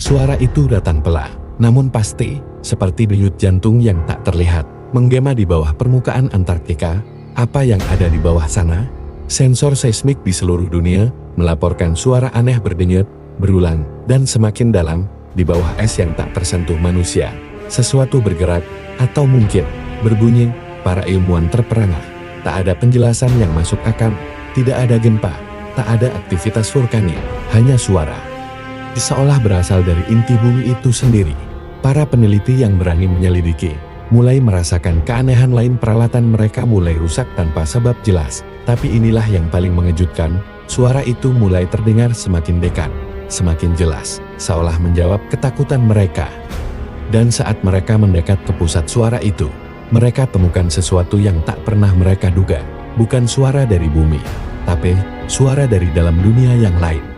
Suara itu datang pelan, namun pasti, seperti denyut jantung yang tak terlihat, menggema di bawah permukaan Antartika. Apa yang ada di bawah sana? Sensor seismik di seluruh dunia melaporkan suara aneh berdenyut, berulang, dan semakin dalam, di bawah es yang tak tersentuh manusia. Sesuatu bergerak, atau mungkin berbunyi. Para ilmuwan terperangah. Tak ada penjelasan yang masuk akal, tidak ada gempa, tak ada aktivitas vulkanik, hanya suara. Seolah berasal dari inti bumi itu sendiri. Para peneliti yang berani menyelidiki, mulai merasakan keanehan lain. Peralatan mereka mulai rusak tanpa sebab jelas. Tapi inilah yang paling mengejutkan, suara itu mulai terdengar semakin dekat, semakin jelas, seolah menjawab ketakutan mereka. Dan saat mereka mendekat ke pusat suara itu, mereka temukan sesuatu yang tak pernah mereka duga. Bukan suara dari bumi, tapi suara dari dalam dunia yang lain.